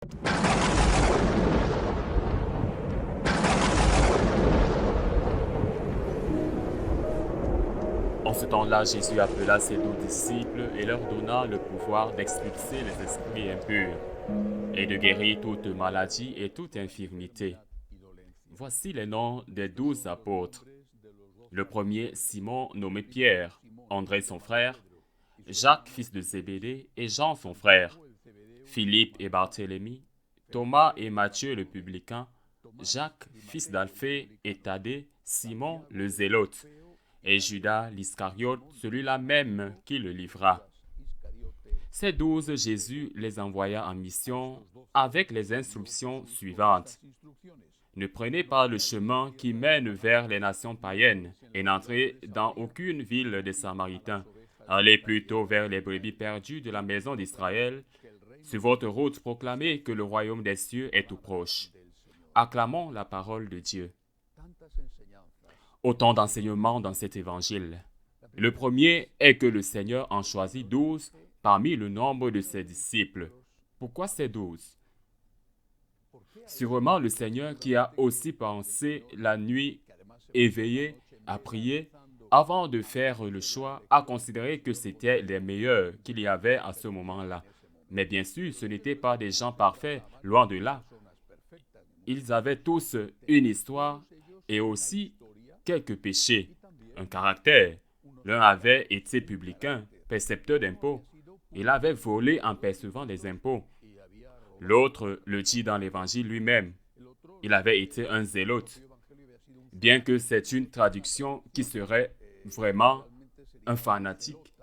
En ce temps-là, Jésus appela ses 12 disciples et leur donna le pouvoir d'expulser les esprits impurs et de guérir toute maladie et toute infirmité. Voici les noms des 12 apôtres. Le premier, Simon, nommé Pierre, André son frère, Jacques, fils de Zébédée, et Jean son frère, Philippe et Barthélemy, Thomas et Matthieu le publicain, Jacques, fils d'Alphée et Thaddée, Simon le zélote, et Judas l'Iscariote, celui-là même qui le livra. Ces 12, Jésus les envoya en mission avec les instructions suivantes. Ne prenez pas le chemin qui mène vers les nations païennes et n'entrez dans aucune ville des Samaritains. Allez plutôt vers les brebis perdues de la maison d'Israël. Sur votre route, proclamez que le royaume des cieux est tout proche. Acclamons la parole de Dieu. Autant d'enseignements dans cet évangile. Le premier est que le Seigneur en choisit 12 parmi le nombre de ses disciples. Pourquoi ces 12? Sûrement le Seigneur qui a aussi pensé la nuit éveillé à prier avant de faire le choix, a considéré que c'était les meilleurs qu'il y avait à ce moment-là. Mais bien sûr, ce n'étaient pas des gens parfaits, loin de là. Ils avaient tous une histoire et aussi quelques péchés, un caractère. L'un avait été publicain, percepteur d'impôts. Il avait volé en percevant des impôts. L'autre le dit dans l'Évangile lui-même. Il avait été un zélote. Bien que c'est une traduction qui serait vraiment un fanatique,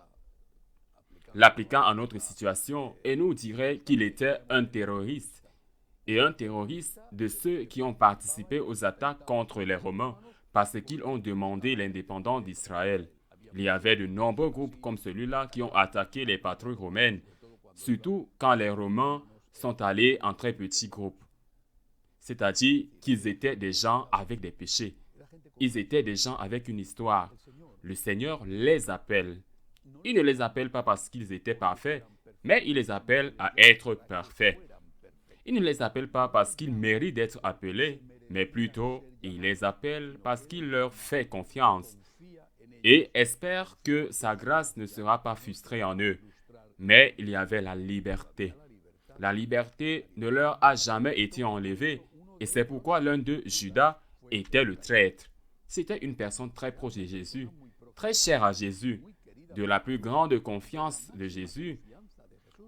l'appliquant à notre situation, et nous dirait qu'il était un terroriste. Et un terroriste de ceux qui ont participé aux attaques contre les Romains parce qu'ils ont demandé l'indépendance d'Israël. Il y avait de nombreux groupes comme celui-là qui ont attaqué les patrouilles romaines, surtout quand les Romains sont allés en très petits groupes. C'est-à-dire qu'ils étaient des gens avec des péchés. Ils étaient des gens avec une histoire. Le Seigneur les appelle. Il ne les appelle pas parce qu'ils étaient parfaits, mais il les appelle à être parfaits. Il ne les appelle pas parce qu'ils méritent d'être appelés, mais plutôt il les appelle parce qu'il leur fait confiance et espère que sa grâce ne sera pas frustrée en eux. Mais il y avait la liberté. La liberté ne leur a jamais été enlevée et c'est pourquoi l'un d'eux, Judas, était le traître. C'était une personne très proche de Jésus, très chère à Jésus, de la plus grande confiance de Jésus,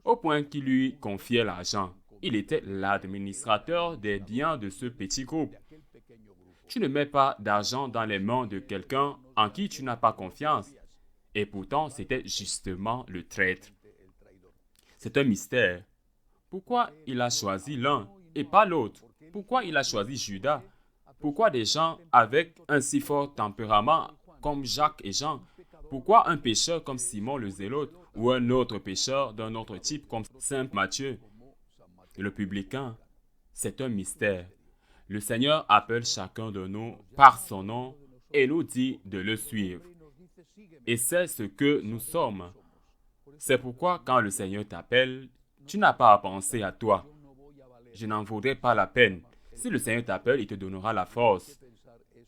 au point qu'il lui confiait l'argent. Il était l'administrateur des biens de ce petit groupe. Tu ne mets pas d'argent dans les mains de quelqu'un en qui tu n'as pas confiance. Et pourtant, c'était justement le traître. C'est un mystère. Pourquoi il a choisi l'un et pas l'autre? Pourquoi il a choisi Judas? Pourquoi des gens avec un si fort tempérament comme Jacques et Jean? Pourquoi un pécheur comme Simon le Zélote ou un autre pécheur d'un autre type comme Saint Matthieu, le publicain? C'est un mystère. Le Seigneur appelle chacun de nous par son nom et nous dit de le suivre. Et c'est ce que nous sommes. C'est pourquoi quand le Seigneur t'appelle, tu n'as pas à penser à toi. Je n'en vaudrais pas la peine. Si le Seigneur t'appelle, il te donnera la force.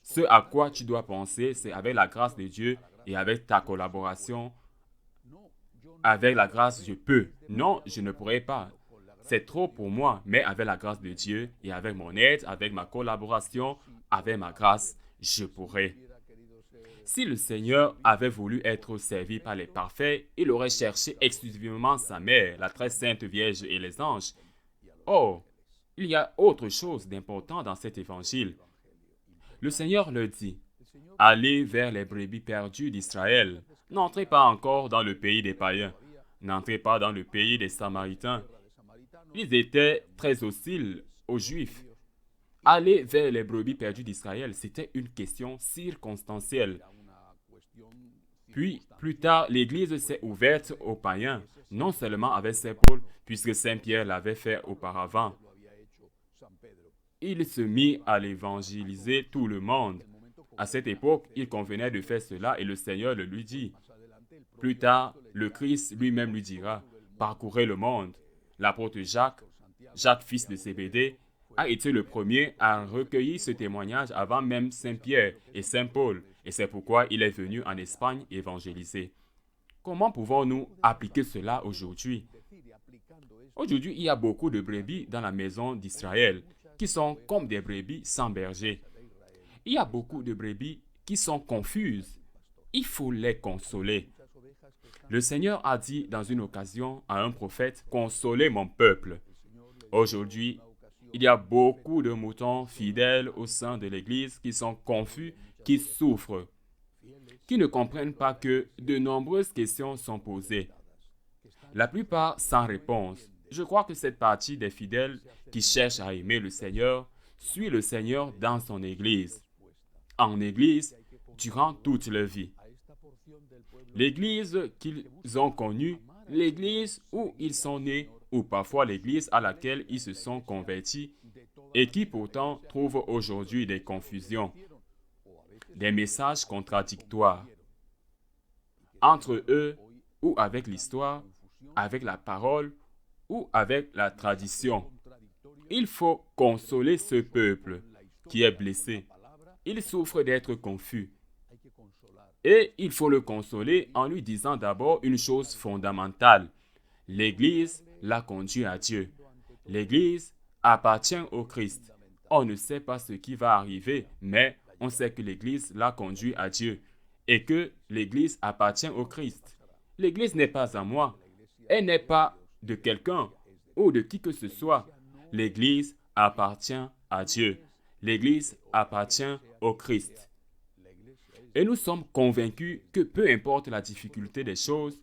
Ce à quoi tu dois penser, c'est avec la grâce de Dieu et avec ta collaboration. Avec la grâce, je peux. Non, je ne pourrai pas. C'est trop pour moi, mais avec la grâce de Dieu et avec mon aide, avec ma collaboration, avec ma grâce, je pourrai. Si le Seigneur avait voulu être servi par les parfaits, il aurait cherché exclusivement sa mère, la très sainte Vierge et les anges. Or, il y a autre chose d'important dans cet évangile. Le Seigneur leur dit, « Allez vers les brebis perdues d'Israël. N'entrez pas encore dans le pays des païens. N'entrez pas dans le pays des Samaritains. » Ils étaient très hostiles aux Juifs. Aller vers les brebis perdues d'Israël, c'était une question circonstancielle. Puis, plus tard, l'Église s'est ouverte aux païens, non seulement avec Saint Paul, puisque Saint Pierre l'avait fait auparavant. Il se mit à l'évangéliser tout le monde. À cette époque, il convenait de faire cela et le Seigneur le lui dit. Plus tard, le Christ lui-même lui dira, « Parcourez le monde. » L'apôtre Jacques, Jacques, fils de Zébédée, a été le premier à recueillir ce témoignage avant même Saint Pierre et Saint Paul, et c'est pourquoi il est venu en Espagne évangéliser. Comment pouvons-nous appliquer cela aujourd'hui? Aujourd'hui, il y a beaucoup de brebis dans la maison d'Israël qui sont comme des brebis sans berger. Il y a beaucoup de brebis qui sont confuses. Il faut les consoler. Le Seigneur a dit dans une occasion à un prophète, « Consolez mon peuple ». Aujourd'hui, il y a beaucoup de moutons fidèles au sein de l'Église qui sont confus, qui souffrent, qui ne comprennent pas que de nombreuses questions sont posées. La plupart sans réponse. Je crois que cette partie des fidèles qui cherchent à aimer le Seigneur suit le Seigneur dans son Église. En Église, durant toute leur vie. L'Église qu'ils ont connue, l'Église où ils sont nés, ou parfois l'Église à laquelle ils se sont convertis, et qui pourtant trouve aujourd'hui des confusions, des messages contradictoires entre eux ou avec l'histoire, avec la parole ou avec la tradition. Il faut consoler ce peuple qui est blessé. Il souffre d'être confus. Et il faut le consoler en lui disant d'abord une chose fondamentale. L'Église l'a conduit à Dieu. L'Église appartient au Christ. On ne sait pas ce qui va arriver, mais on sait que l'Église l'a conduit à Dieu et que l'Église appartient au Christ. L'Église n'est pas à moi. Elle n'est pas de quelqu'un ou de qui que ce soit. L'Église appartient à Dieu. L'Église appartient au Christ. Et nous sommes convaincus que peu importe la difficulté des choses,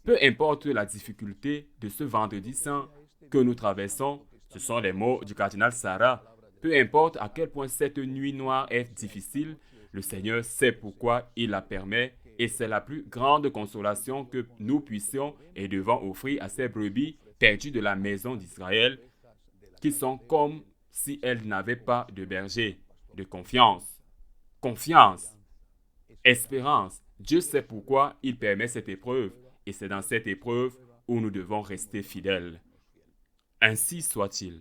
peu importe la difficulté de ce vendredi saint que nous traversons, ce sont les mots du cardinal Sarah, peu importe à quel point cette nuit noire est difficile, le Seigneur sait pourquoi il la permet et c'est la plus grande consolation que nous puissions et devons offrir à ces brebis perdues de la maison d'Israël qui sont comme si elles n'avaient pas de berger, de confiance. Confiance, espérance. Dieu sait pourquoi il permet cette épreuve et c'est dans cette épreuve où nous devons rester fidèles. Ainsi soit-il.